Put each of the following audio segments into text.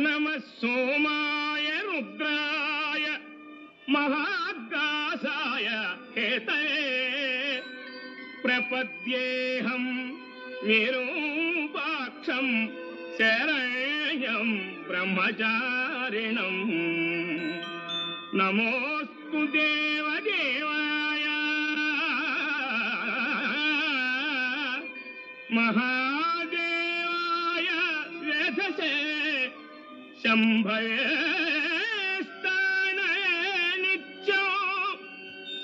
నమః సోమాయ రుద్రాయ మహాకాశాయ హేతయే ప్రపద్యేహం విరూపాక్షం శరణ్యం బ్రహ్మచారిణం. నమోస్తు దేవదేవాయ మహాదేవాయ వేధసే శంభయే స్థానయ నిత్యం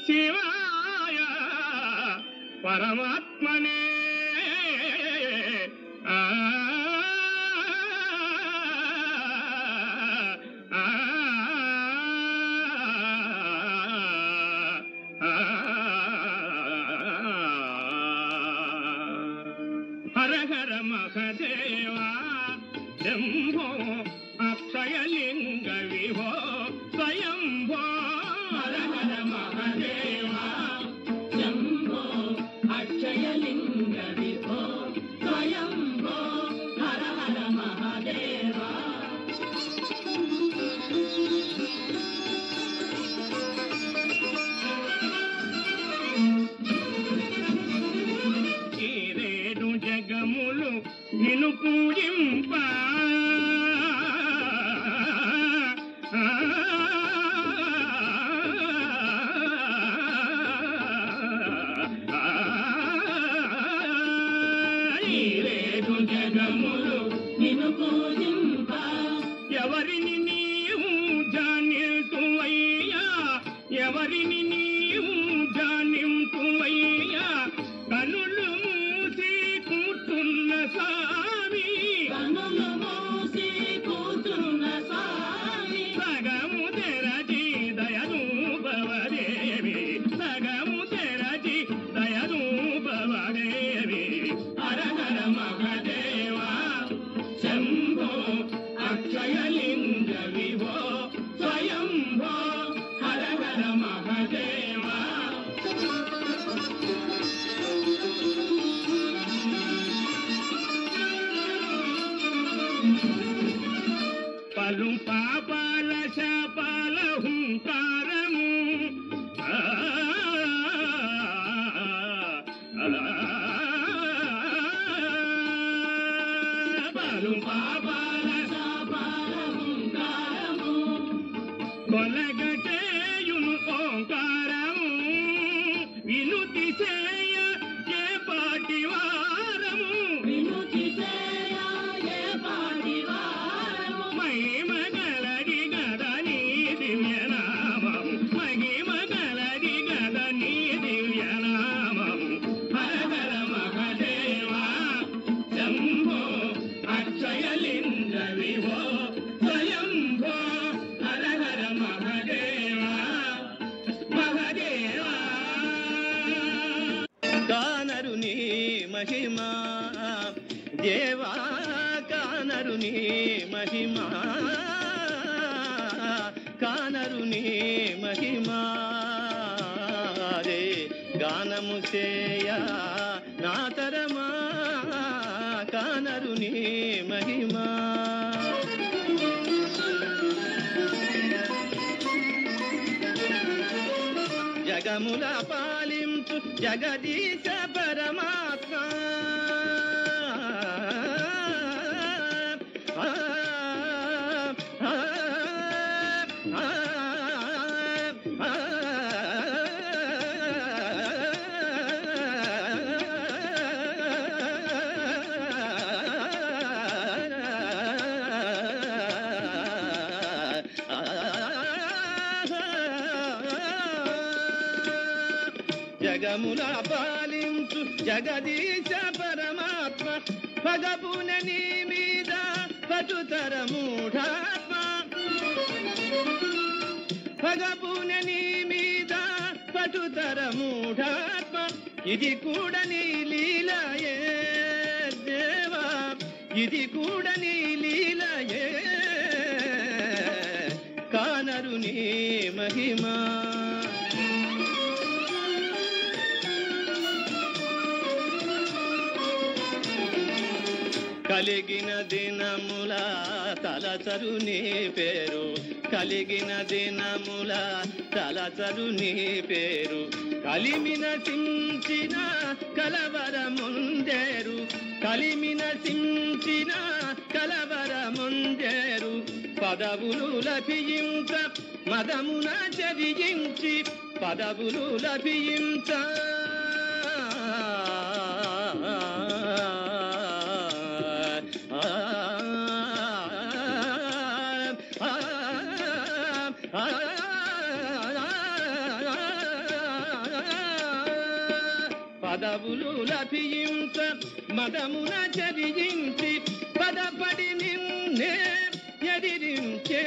శివాయ పరమాత్మనే. హర హర మహదేవా శంభో అక్షయలింగ విభో స్వయంభో. హర హర మహదేవా శంభో అక్షయలింగ విభో స్వయంభో. హర హర మహదేవా. ఈ రేడు జగములు నిన్ను పూజింప జగములు నిన్ను పూజింప. ఎవరిని నీవు జానింతువయ్యా, ఎవరిని నీవు జానింతువయ్యా. కనులు మూసి కూర్చున్న స్వామి, కనులు మూసి కూర్చున్న స్వామి. సగము తెరచి దయదూపవదేవి, సగము తెరచి దయదూపవదేవి. హర హర మహదేవా శంభో అక్షయలింగ విభో స్వయంభో. హర హర మహదేవా. పలు పాపాల శాపాల హుంకారము, పలు పాపాల శాపాల హుంకారము. కొలగటేయును ఓంకారము వినుతి చేయ ఏ పాటి వారము, వినుతి చేయ ఏ పాటి వారము. మహిమగలది గద నీ దివ్యనామము, మహిమగలది గద నీ దివ్యనామము. హర హర మహదేవా శంభో అక్షయలింగ విభో స్వయంభో. హర హర మహదేవా మహదేవా. కానరుని మహిమా దేవా, కానరుని మహిమా, కానరుని మహిమా. రే గానము చేయ నాతరమా, కానరుని మహిమా. జగముల పాలించు జగదీశ పరమాత్మ, జగముల పాలించు జగదీశ పరమాత్మ. పగపున నీ మీద పటుతర మూఢాత్మ, పగపున నీ మీద పటుతర మూఢాత్మ. ఇది కూడా నీ లీలయే దేవా, ఇది కూడా నీ లీలయే. కానరుని మహిమా. కలిగిన దినముల తలచరు నీ పేరు, కలిగిన దినముల తలచరు నీ పేరు. కలిమిన సించిన కలవరముందేరు, కలిమిన సించిన కలవరముందేరు. పదవులు లభించ మదమున చరించి, పదవులు లభించ పదవులు లభించ మదమున చరించి, పదపడి నిన్నే ఎదిరించే.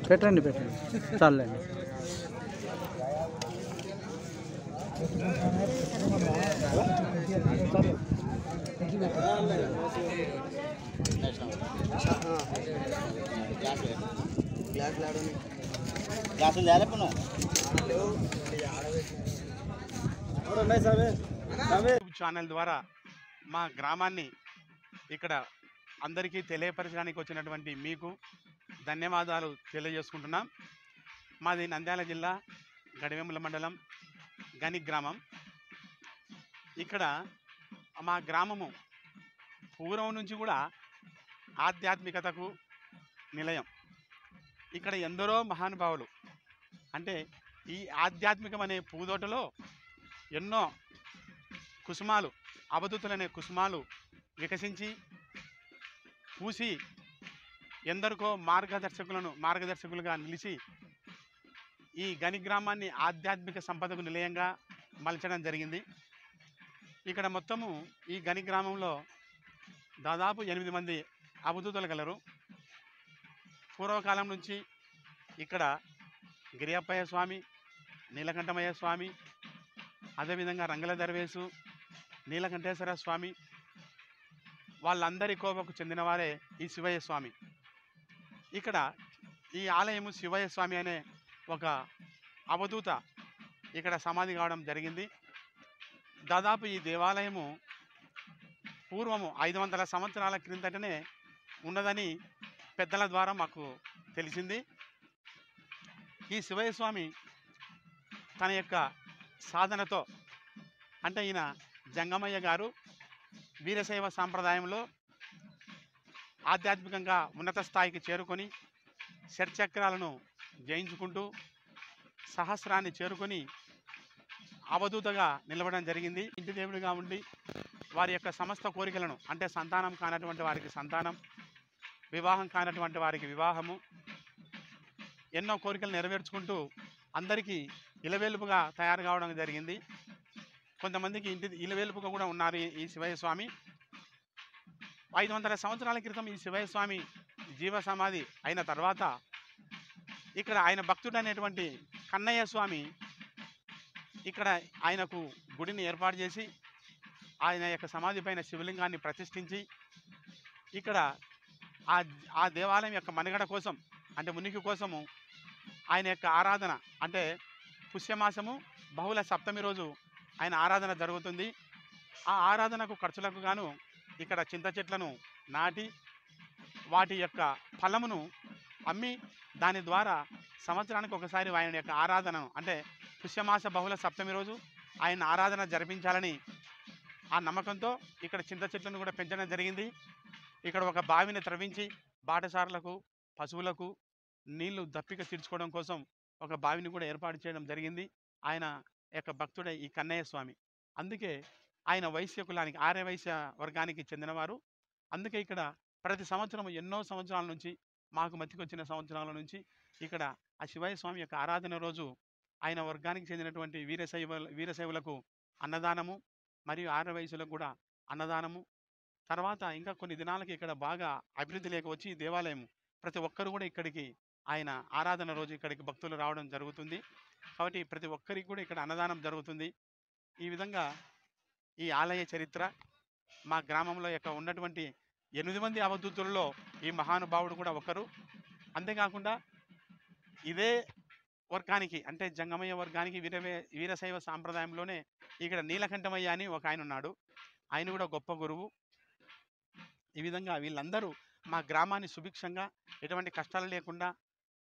పెట్టండి పెట్టండి చాలండి. ఛానల్ ద్వారా మా గ్రామాన్ని ఇక్కడ అందరికీ తెలియపరచడానికి వచ్చినటువంటి మీకు ధన్యవాదాలు తెలియజేసుకుంటున్నాం. మాది నంద్యాల జిల్లా గడివేముల మండలం గని గ్రామం. ఇక్కడ మా గ్రామము పూర్వం నుంచి కూడా ఆధ్యాత్మికతకు నిలయం. ఇక్కడ ఎందరో మహానుభావులు అంటే ఈ ఆధ్యాత్మికం అనే పూదోటలో ఎన్నో కుసుమాలు, అవధూతులనే కుసుమాలు వికసించి పూసి ఎందరికో మార్గదర్శకులుగా నిలిచి ఈ గని గ్రామాన్ని ఆధ్యాత్మిక సంపదకు నిలయంగా మలచడం జరిగింది. ఇక్కడ మొత్తము ఈ గని గ్రామంలో దాదాపు 8 మంది అవధూతులు గలరు. పూర్వకాలం నుంచి ఇక్కడ గిరియప్పయ్య స్వామి, నీలకంఠమయ్య స్వామి, అదేవిధంగా రంగల దర్వేసు, నీలకంఠేశ్వర స్వామి, వాళ్ళందరి కోవకు చెందినవారే ఈ శివయ్య స్వామి. ఇక్కడ ఈ ఆలయము శివయ్య స్వామి అనే ఒక అవధూత ఇక్కడ సమాధి కావడం జరిగింది. దాదాపు ఈ దేవాలయము పూర్వము 500 సంవత్సరాల క్రిందటనే ఉన్నదని పెద్దల ద్వారా మాకు తెలిసింది. ఈ శివయ్య స్వామి తన యొక్క సాధనతో అంటే ఈయన జంగమయ్య గారు వీరశైవ సాంప్రదాయంలో ఆధ్యాత్మికంగా ఉన్నత స్థాయికి చేరుకొని షట్చక్రాలను జయించుకుంటూ సహస్రాన్ని చేరుకొని అవధూతగా నిలవడం జరిగింది. ఇంటి దేవుడిగా ఉండి వారి యొక్క సమస్త కోరికలను అంటే సంతానం కానటువంటి వారికి సంతానం, వివాహం కానటువంటి వారికి వివాహము, ఎన్నో కోరికలు నెరవేర్చుకుంటూ అందరికీ ఇలవేలుపుగా తయారు కావడం జరిగింది. కొంతమందికి ఇలవేలుపుగా కూడా ఉన్నారు ఈ శివయ్య స్వామి. 500 సంవత్సరాల క్రితం ఈ శివయ్య స్వామి జీవ సమాధి అయిన తర్వాత ఇక్కడ ఆయన భక్తుడు అనేటువంటి కన్నయ్య స్వామి ఇక్కడ ఆయనకు గుడిని ఏర్పాటు చేసి ఆయన యొక్క సమాధి పైన శివలింగాన్ని ప్రతిష్ఠించి ఇక్కడ ఆ దేవాలయం యొక్క మనుగడ కోసం అంటే ఉనికి కోసము ఆయన యొక్క ఆరాధన అంటే పుష్యమాసము బహుళ సప్తమి రోజు ఆయన ఆరాధన జరుగుతుంది. ఆ ఆరాధనకు ఖర్చులకు గాను ఇక్కడ చింత చెట్లను నాటి వాటి యొక్క ఫలమును అమ్మి దాని ద్వారా సంవత్సరానికి ఒకసారి ఆయన యొక్క ఆరాధనను అంటే పుష్యమాస బహుళ సప్తమి రోజు ఆయన ఆరాధన జరిపించాలని ఆ నమ్మకంతో ఇక్కడ చింత చెట్లను కూడా పెంచడం జరిగింది. ఇక్కడ ఒక బావిని త్రవ్వించి బాటసారులకు, పశువులకు నీళ్లు దప్పిక తీర్చుకోవడం కోసం ఒక బావిని కూడా ఏర్పాటు చేయడం జరిగింది. ఆయన యొక్క భక్తుడే ఈ కన్నయ్య స్వామి. అందుకే ఆయన వైశ్య కులానికి ఆర్య వైశ్య వర్గానికి చెందినవారు. అందుకే ఇక్కడ ప్రతి సంవత్సరం ఎన్నో సంవత్సరాల నుంచి మాకు మతికొచ్చిన సంవత్సరాల నుంచి ఇక్కడ ఆ శివయ్య స్వామి యొక్క ఆరాధన రోజు ఆయన వర్గానికి చెందినటువంటి వీరశైవులకు అన్నదానము మరియు ఆర్య వైశ్యులకు కూడా అన్నదానము. తర్వాత ఇంకా కొన్ని దినాలకి ఇక్కడ బాగా అభివృద్ధి లేక వచ్చి దేవాలయం ప్రతి ఒక్కరు కూడా ఇక్కడికి ఆయన ఆరాధన రోజు ఇక్కడికి భక్తులు రావడం జరుగుతుంది. కాబట్టి ప్రతి ఒక్కరికి కూడా ఇక్కడ అన్నదానం జరుగుతుంది. ఈ విధంగా ఈ ఆలయ చరిత్ర మా గ్రామంలో యొక్క ఉన్నటువంటి 8 మంది అవధూతులలో ఈ మహానుభావుడు కూడా ఒకరు. అంతేకాకుండా ఇదే వర్గానికి అంటే జంగమయ్య వర్గానికి వీరశైవ సాంప్రదాయంలోనే ఇక్కడ నీలకంఠమయ్య అని ఒక ఆయన ఉన్నాడు. ఆయన కూడా గొప్ప గురువు. ఈ విధంగా వీళ్ళందరూ మా గ్రామాన్ని సుభిక్షంగా ఎటువంటి కష్టాలు లేకుండా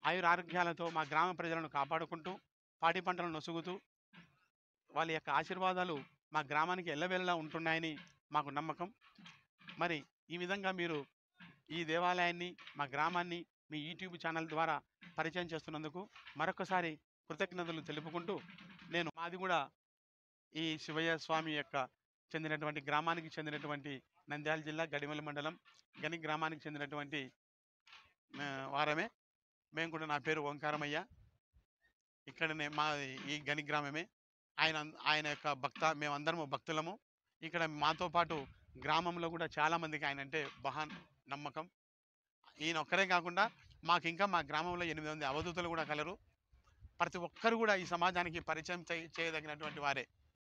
ఆయురారోగ్యాలతో మా గ్రామ ప్రజలను కాపాడుకుంటూ పాడి పంటలను నొసుగుతూ వాళ్ళ యొక్క ఆశీర్వాదాలు మా గ్రామానికి ఎల్లవేళలా ఉంటున్నాయని మాకు నమ్మకం. మరి ఈ విధంగా మీరు ఈ దేవాలయాన్ని, మా గ్రామాన్ని మీ యూట్యూబ్ ఛానల్ ద్వారా పరిచయం చేస్తున్నందుకు మరొకసారి కృతజ్ఞతలు తెలుపుకుంటూ, మాది కూడా ఈ శివయ్య స్వామి యొక్క చెందినటువంటి గ్రామానికి చెందినటువంటి నంద్యాల జిల్లా గడిమల మండలం గని గ్రామానికి చెందినటువంటి వారమే. మేము కూడా, నా పేరు ఓంకారమయ్య, ఇక్కడనే మా ఈ గని గ్రామమే. ఆయన యొక్క మేమందరము భక్తులము. ఇక్కడ మాతో పాటు గ్రామంలో కూడా చాలామందికి ఆయన అంటే బహా నమ్మకం. ఈయన ఒక్కరే కాకుండా మాకు ఇంకా మా గ్రామంలో 8 మంది అవధూతలు కూడా కలరు. ప్రతి ఒక్కరు కూడా ఈ సమాజానికి పరిచయం చేయదగినటువంటి వారే.